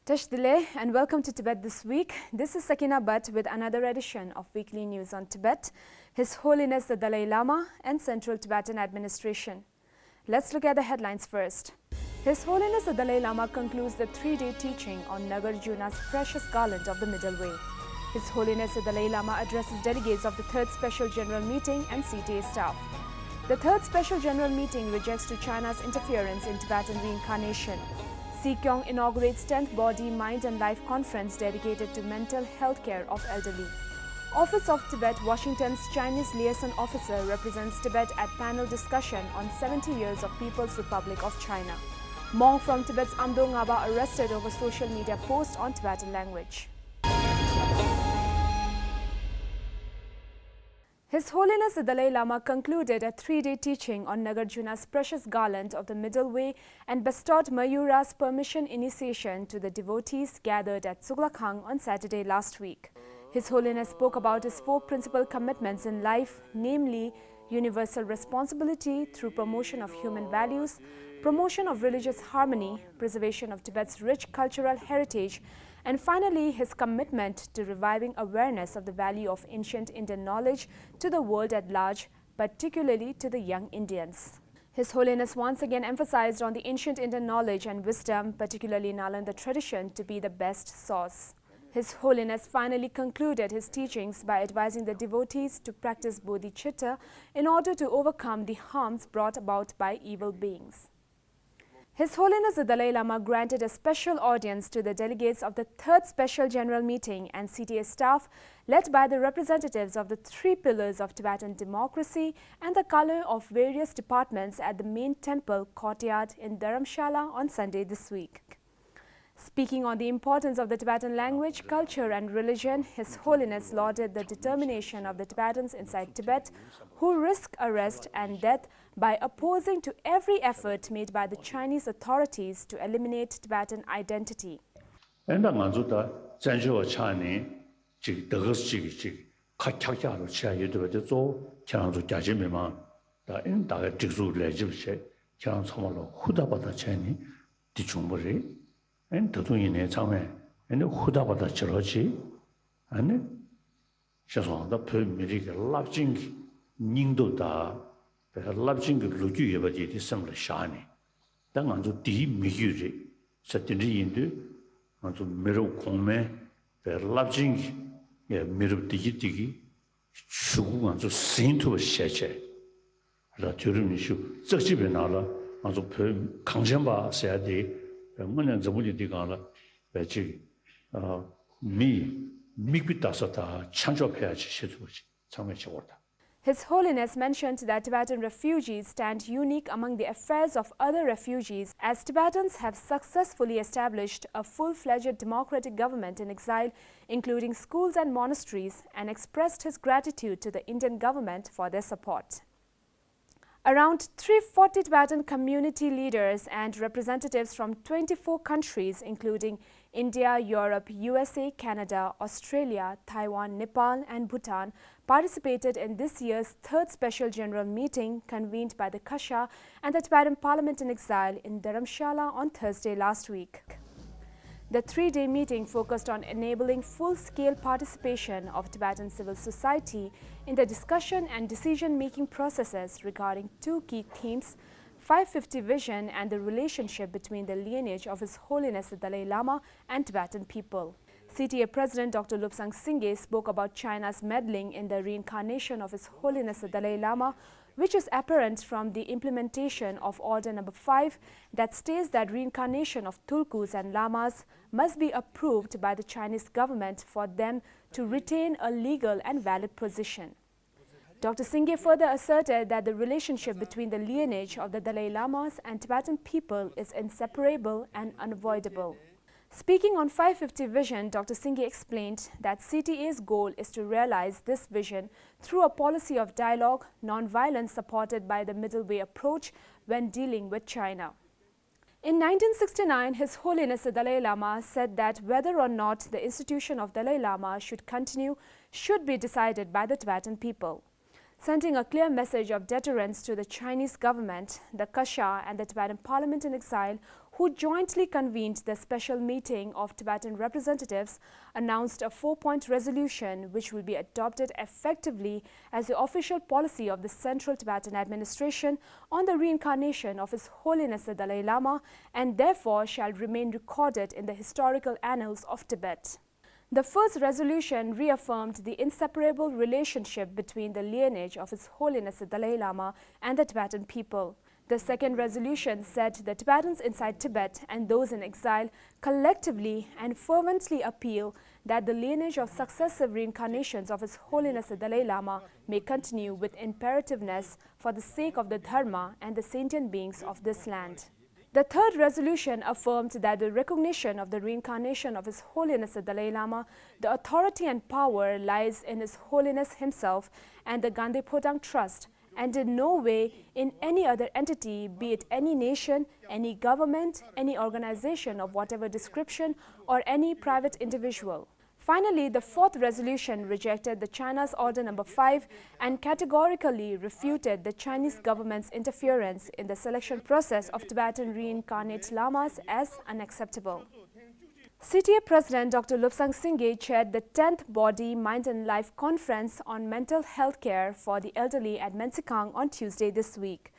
Tash Dile and welcome to Tibet This Week. This is Sakina Bhatt with another edition of Weekly News on Tibet, His Holiness the Dalai Lama and Central Tibetan Administration. Let's look at the headlines first. His Holiness the Dalai Lama concludes the three-day teaching on Nagarjuna's precious Garland of the Middle Way. His Holiness the Dalai Lama addresses delegates of the Third Special General Meeting and CTA staff. The Third Special General Meeting rejects to China's interference in Tibetan reincarnation. Sikyong inaugurates 10th Body, Mind and Life Conference dedicated to mental health care of elderly. Office of Tibet, Washington's Chinese liaison officer represents Tibet at panel discussion on 70 years of People's Republic of China. Monk from Tibet's Amdo Ngaba arrested over social media post on Tibetan language. His Holiness the Dalai Lama concluded a three-day teaching on Nagarjuna's precious Garland of the Middle Way and bestowed Mayura's permission initiation to the devotees gathered at Tsuklakhang on Saturday last week. His Holiness spoke about his four principal commitments in life, namely universal responsibility through promotion of human values, promotion of religious harmony, preservation of Tibet's rich cultural heritage, and finally, his commitment to reviving awareness of the value of ancient Indian knowledge to the world at large, particularly to the young Indians. His Holiness once again emphasized on the ancient Indian knowledge and wisdom, particularly Nalanda tradition, to be the best source. His Holiness finally concluded his teachings by advising the devotees to practice bodhicitta in order to overcome the harms brought about by evil beings. His Holiness the Dalai Lama granted a special audience to the delegates of the Third Special General Meeting and CTA staff led by the representatives of the three pillars of Tibetan democracy and the color of various departments at the main temple courtyard in Dharamshala on Sunday this week. Speaking on the importance of the Tibetan language, culture and religion, His Holiness lauded the determination of the Tibetans inside Tibet who risk arrest and death by opposing to every effort made by the Chinese authorities to eliminate Tibetan identity. And Tatooine Chame and the Hudabata Chirochi and Shaswan, the Pumeric, Lapjing, Ningdo da, the Lapjing Luju, but it is similar shiny. Then on to D. Mihuri, Satiri Indu, on to Miro Kome, the Lapjing, Miro Digitigi, Shu, and to Saint to a Sheche. The Turin issue, Sachibanala, on to Pum, Kanjamba, said His Holiness mentioned that Tibetan refugees stand unique among the affairs of other refugees as Tibetans have successfully established a full-fledged democratic government in exile, including schools and monasteries, and expressed his gratitude to the Indian government for their support. Around 340 Tibetan community leaders and representatives from 24 countries including India, Europe, USA, Canada, Australia, Taiwan, Nepal and Bhutan participated in this year's Third Special General Meeting convened by the Kasha and the Tibetan Parliament in Exile in Dharamshala on Thursday last week. The three-day meeting focused on enabling full-scale participation of Tibetan civil society in the discussion and decision-making processes regarding two key themes, 550 vision and the relationship between the lineage of His Holiness the Dalai Lama and Tibetan people. CTA President Dr. Lobsang Singye spoke about China's meddling in the reincarnation of His Holiness the Dalai Lama, which is apparent from the implementation of Order Number 5 that states that reincarnation of tulkus and lamas must be approved by the Chinese government for them to retain a legal and valid position. Dr. Singye further asserted that the relationship between the lineage of the Dalai Lamas and Tibetan people is inseparable and unavoidable. Speaking on 550 vision, Dr. Singye explained that CTA's goal is to realize this vision through a policy of dialogue, non-violence supported by the middle way approach when dealing with China. In 1969, His Holiness the Dalai Lama said that whether or not the institution of Dalai Lama should continue should be decided by the Tibetan people. Sending a clear message of deterrence to the Chinese government, the Kasha and the Tibetan Parliament in Exile, who jointly convened the special meeting of Tibetan representatives, announced a 4-point resolution which will be adopted effectively as the official policy of the Central Tibetan Administration on the reincarnation of His Holiness the Dalai Lama, and therefore shall remain recorded in the historical annals of Tibet. The first resolution reaffirmed the inseparable relationship between the lineage of His Holiness the Dalai Lama and the Tibetan people. The second resolution said the Tibetans inside Tibet and those in exile collectively and fervently appeal that the lineage of successive reincarnations of His Holiness the Dalai Lama may continue with imperativeness for the sake of the Dharma and the sentient beings of this land. The third resolution affirmed that the recognition of the reincarnation of His Holiness the Dalai Lama, the authority and power lies in His Holiness himself and the Gandhi Podang Trust, and in no way in any other entity, be it any nation, any government, any organization of whatever description, or any private individual. Finally, the fourth resolution rejected the China's Order No. 5 and categorically refuted the Chinese government's interference in the selection process of Tibetan reincarnate lamas as unacceptable. CTA President Dr. Lobsang Singye chaired the 10th Body, Mind and Life Conference on Mental Health Care for the Elderly at Mensikang on Tuesday this week.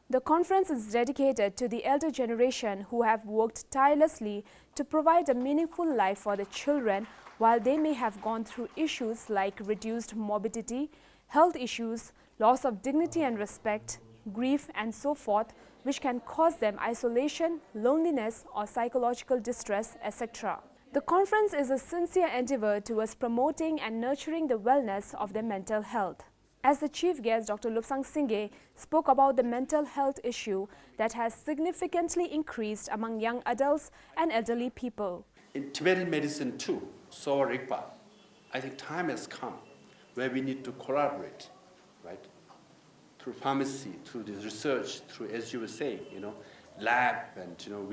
The conference is dedicated to the elder generation who have worked tirelessly to provide a meaningful life for the children while they may have gone through issues like reduced morbidity, health issues, loss of dignity and respect, grief and so forth, which can cause them isolation, loneliness or psychological distress, etc. The conference is a sincere endeavor towards promoting and nurturing the wellness of their mental health. As the chief guest, Dr. Lobsang Singye spoke about the mental health issue that has significantly increased among young adults and elderly people. In Tibetan medicine too, so Rigpa, I think time has come where we need to collaborate, right? Through pharmacy, through the research, through, as you were saying, lab, and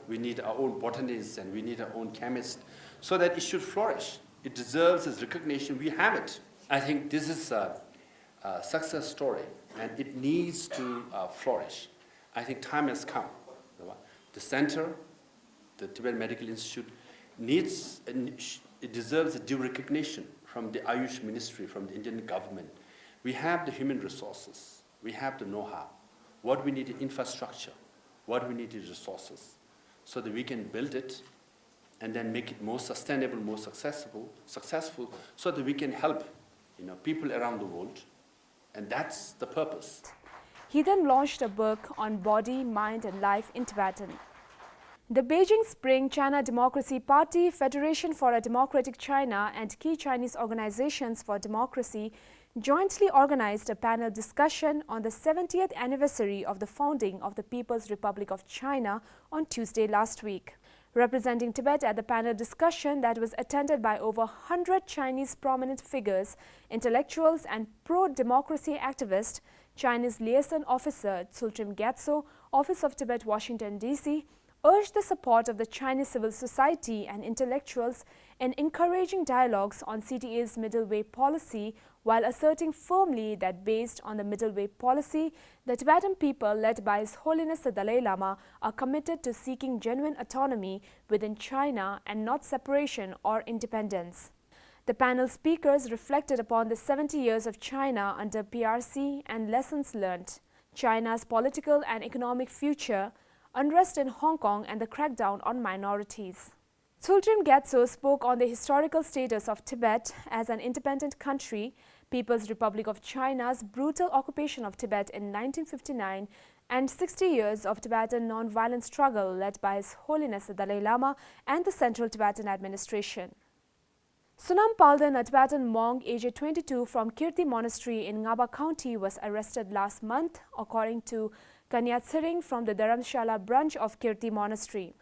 we need our own botanists and we need our own chemists, so that it should flourish. It deserves its recognition. We have it. I think this is a success story, and it needs to flourish. I think time has come. The center, the Tibetan Medical Institute, it deserves a due recognition from the Ayush Ministry, from the Indian government. We have the human resources, we have the know-how. What we need is infrastructure, what we need is resources, so that we can build it and then make it more sustainable, more successful, so that we can help people around the world, and that's the purpose. He then launched a book on body, mind and life in Tibetan. The Beijing Spring China Democracy Party, Federation for a Democratic China and key Chinese organizations for democracy jointly organized a panel discussion on the 70th anniversary of the founding of the People's Republic of China on Tuesday last week. Representing Tibet at the panel discussion that was attended by over 100 Chinese prominent figures, intellectuals and pro-democracy activists, Chinese liaison officer Tsultrim Gyatso, Office of Tibet, Washington, D.C., urged the support of the Chinese civil society and intellectuals in encouraging dialogues on CTA's middle way policy, while asserting firmly that based on the middle way policy, the Tibetan people led by His Holiness the Dalai Lama are committed to seeking genuine autonomy within China and not separation or independence. The panel speakers reflected upon the 70 years of China under PRC and lessons learnt, China's political and economic future, unrest in Hong Kong and the crackdown on minorities. Tsultrim Gyatso spoke on the historical status of Tibet as an independent country, People's Republic of China's brutal occupation of Tibet in 1959, and 60 years of Tibetan non-violent struggle led by His Holiness the Dalai Lama and the Central Tibetan Administration. Sonam Palden, a Tibetan monk aged 22 from Kirti Monastery in Ngaba County, was arrested last month, according to Kanyat Siring from the Dharamshala branch of Kirti Monastery.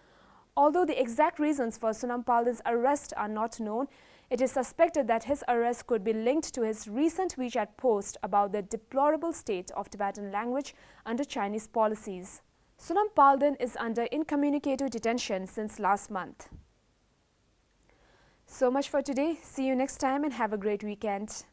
Although the exact reasons for Sonam Palden's arrest are not known, it is suspected that his arrest could be linked to his recent WeChat post about the deplorable state of Tibetan language under Chinese policies. Sonam Palden is under incommunicado detention since last month. So much for today. See you next time and have a great weekend.